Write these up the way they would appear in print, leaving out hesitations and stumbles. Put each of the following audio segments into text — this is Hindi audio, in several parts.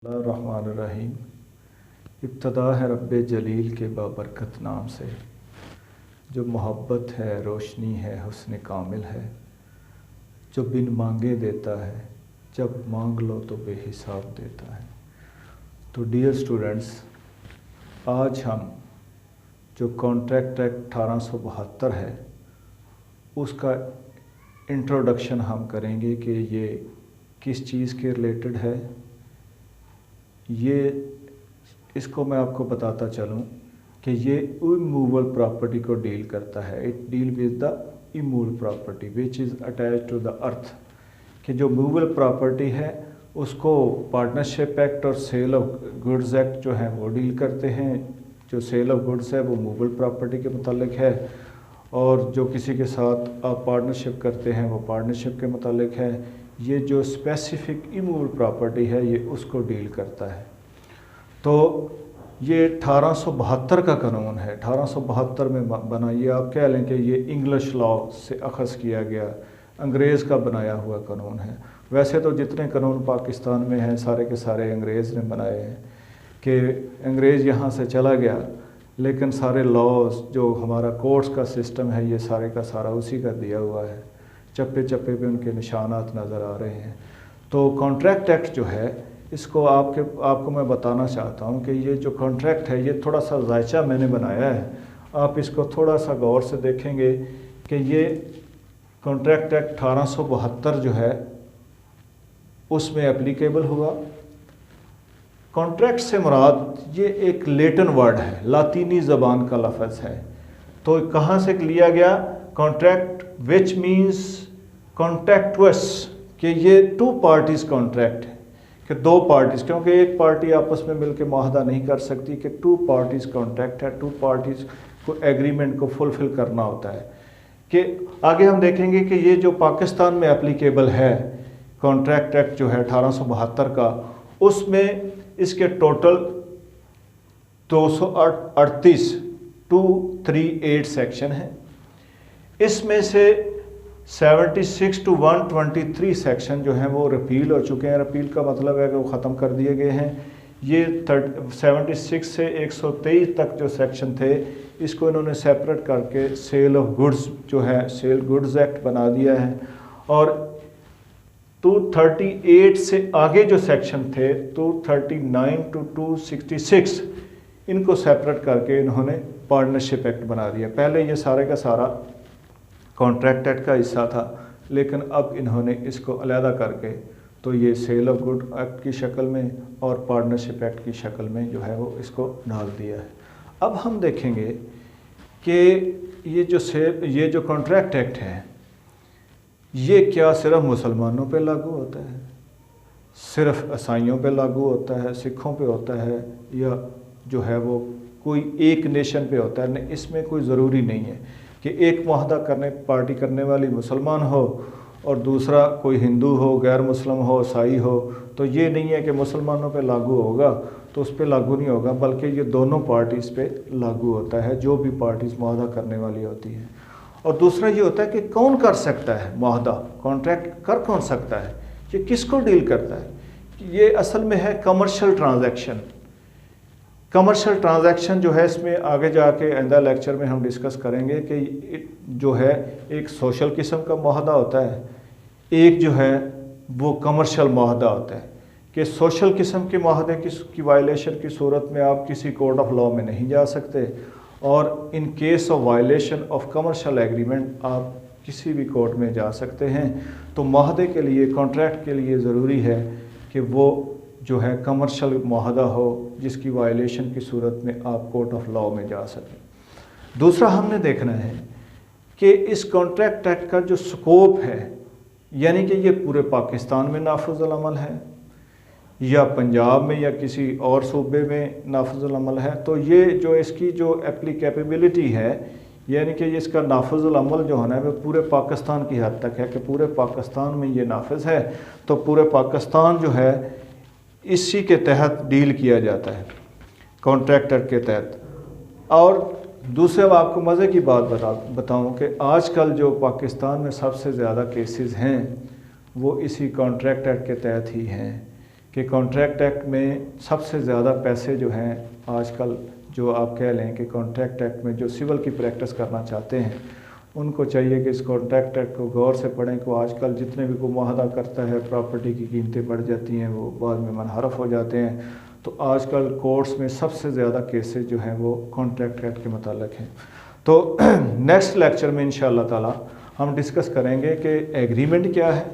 रहमान। इब्तदा है रब्बे जलील के बाबरकत नाम से, जो मोहब्बत है, रोशनी है, हुस्न कामिल है, जो बिन मांगे देता है, जब मांग लो तो बेहिसाब देता है। तो डियर स्टूडेंट्स, आज हम जो कॉन्ट्रैक्ट एक्ट 1872 है उसका इंट्रोडक्शन हम करेंगे कि ये किस चीज़ के रिलेटेड है। ये इसको मैं आपको बताता चलूँ कि ये इमूवेबल प्रॉपर्टी को डील करता है। It deal with the immovable property which is attach to the earth. कि जो मूवेबल प्रॉपर्टी है उसको पार्टनरशिप एक्ट और सेल ऑफ गुड्स एक्ट जो है वो डील करते हैं। जो सेल ऑफ गुड्स है वो मूवेबल प्रॉपर्टी के मुतालिक है, और जो किसी के साथ आप पार्टनरशिप करते हैं वो पार्टनरशिप के मुतालिक है। ये जो स्पेसिफिक इमूवेबल प्रॉपर्टी है ये उसको डील करता है। तो ये 1872 का कानून है। 1872 में बना, ये आप कह लें कि ये इंग्लिश लॉ से अखज़ किया गया, अंग्रेज़ का बनाया हुआ कानून है। वैसे तो जितने कानून पाकिस्तान में हैं सारे के सारे अंग्रेज़ ने बनाए हैं, कि अंग्रेज़ यहाँ से चला गया, लेकिन सारे लॉज जो हमारा कोर्ट्स का सिस्टम है ये सारे का सारा उसी का दिया हुआ है। चप्पे चप्पे पे उनके निशानात नज़र आ रहे हैं। तो कॉन्ट्रैक्ट एक्ट जो है इसको आपको मैं बताना चाहता हूँ कि ये जो कॉन्ट्रैक्ट है ये थोड़ा सा जायचा मैंने बनाया है। आप इसको थोड़ा सा गौर से देखेंगे कि ये कॉन्ट्रैक्ट एक्ट 1872 जो है उसमें एप्लीकेबल हुआ। कॉन्ट्रैक्ट से मुराद ये एक लेटिन वर्ड है, लातीनी ज़बान का लफ्ज़ है। तो कहाँ से लिया गया? कॉन्ट्रैक्ट विच मीन्स कॉन्ट्रैक्टवस, कि ये टू पार्टीज़ कॉन्ट्रैक्ट है, कि दो पार्टीज़, क्योंकि एक पार्टी आपस में मिलकर मुआहदा नहीं कर सकती, कि टू पार्टीज़ कॉन्ट्रैक्ट है। टू पार्टीज़ को एग्रीमेंट को फुलफ़िल करना होता है। कि आगे हम देखेंगे कि ये जो पाकिस्तान में एप्लीकेबल है कॉन्ट्रैक्ट एक्ट जो है 1872 का, उसमें इसके टोटल 238 सेक्शन हैं। इसमें से 76 to 123 सेक्शन जो हैं वो रिपील हो चुके हैं। रिपील का मतलब है कि वो ख़त्म कर दिए गए हैं। ये 76 से 123 तक जो सेक्शन थे इसको इन्होंने सेपरेट करके सेल ऑफ गुड्स जो है सेल गुड्स एक्ट बना दिया है। और 238 से आगे जो सेक्शन थे 239 to 266 इनको सेपरेट करके इन्होंने पार्टनरशिप एक्ट बना दिया। पहले ये सारे का सारा कॉन्ट्रैक्ट एक्ट का हिस्सा था, लेकिन अब इन्होंने इसको अलहदा करके तो ये सेल ऑफ गुड एक्ट की शक्ल में और पार्टनरशिप एक्ट की शक्ल में जो है वो इसको डाल दिया है। अब हम देखेंगे कि ये जो कॉन्ट्रैक्ट एक्ट है ये क्या सिर्फ मुसलमानों पे लागू होता है, सिर्फ ईसाइयों पे लागू होता है, सिखों पे होता है, या जो है वो कोई एक नेशन पे होता है? नहीं, इसमें कोई ज़रूरी नहीं है कि एक मुआहदा पार्टी करने वाली मुसलमान हो और दूसरा कोई हिंदू हो, गैर मुस्लिम हो, ईसाई हो। तो ये नहीं है कि मुसलमानों पे लागू होगा तो उस पर लागू नहीं होगा, बल्कि ये दोनों पार्टीज़ पे लागू होता है, जो भी पार्टीज़ मुआहदा करने वाली होती है। और दूसरा ये होता है कि कौन कर सकता है मुआहदा, कॉन्ट्रैक्ट कर कौन सकता है, ये किसको डील करता है? ये असल में है कमर्शियल ट्रांजैक्शन। कमर्शियल ट्रांजैक्शन जो है इसमें आगे जाके आइंदा लेक्चर में हम डिस्कस करेंगे कि जो है एक सोशल किस्म का मुआहदा होता है, एक जो है वो कमर्शियल मुआहदा होता है। कि सोशल किस्म के मुआहदे की वायलेशन की सूरत में आप किसी कोर्ट ऑफ लॉ में नहीं जा सकते, और in case of violation of commercial agreement आप किसी भी कोर्ट में जा सकते हैं। तो मुआहदे के लिए, कॉन्ट्रैक्ट के लिए ज़रूरी है कि वो जो है कमर्शियल मुआहदा हो जिसकी वायलेशन की सूरत में आप कोर्ट ऑफ लॉ में जा सकें। दूसरा हमने देखना है कि इस कॉन्ट्रैक्ट एक्ट का जो स्कोप है, यानी कि ये पूरे पाकिस्तान में नाफिज़ुल अमल है या पंजाब में या किसी और सूबे में नाफिज़ुल अमल है, तो ये जो इसकी जो एप्लीकेबिलिटी है, यानी कि इसका नाफिज़ुल अमल जो है वो पूरे पाकिस्तान की हद तक है कि पूरे पाकिस्तान में ये नाफिज़ है। तो पूरे पाकिस्तान जो है इसी के तहत डील किया जाता है, कॉन्ट्रैक्ट एक्ट के तहत। और दूसरे आपको मज़े की बात बताऊं कि आजकल जो पाकिस्तान में सबसे ज़्यादा केसेस हैं वो इसी कॉन्ट्रैक्ट एक्ट के तहत ही हैं। कि कॉन्ट्रैक्ट एक्ट में सबसे ज़्यादा पैसे जो हैं आजकल, जो आप कह लें कि कॉन्ट्रैक्ट एक्ट में जो सिविल की प्रैक्टिस करना चाहते हैं उनको चाहिए कि इस कॉन्ट्रैक्ट एक्ट को गौर से पढ़ें को आजकल जितने भी कोई मुआहदा करता है प्रॉपर्टी की कीमतें बढ़ जाती हैं, वो बाद में मनहरफ हो जाते हैं। तो आजकल कोर्ट्स में सबसे ज़्यादा केसेस जो हैं वो कॉन्ट्रैक्ट एक्ट के मुताल्लिक़ हैं। तो नेक्स्ट लेक्चर में इंशाअल्लाह ताला हम डिस्कस करेंगे कि एग्रीमेंट क्या है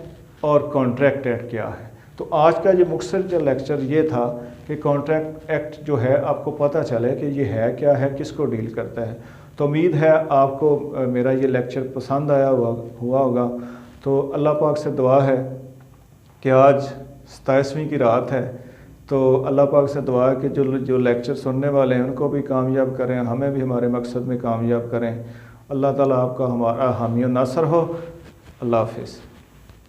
और कॉन्ट्रैक्ट एक्ट क्या है। तो आज का जो मुख्तसर लेक्चर ये था कि कॉन्ट्रैक्ट एक्ट जो है आपको पता चले कि ये है क्या है, किसको डील करता है। तो उम्मीद है आपको मेरा ये लेक्चर पसंद आया हुआ होगा। तो अल्लाह पाक से दुआ है कि आज 27वीं की रात है, तो अल्लाह पाक से दुआ है कि जो लेक्चर सुनने वाले हैं उनको भी कामयाब करें, हमें भी हमारे मकसद में कामयाब करें। अल्लाह ताला आपका हमारा हामी और नासर हो। अल्लाह हाफिज़।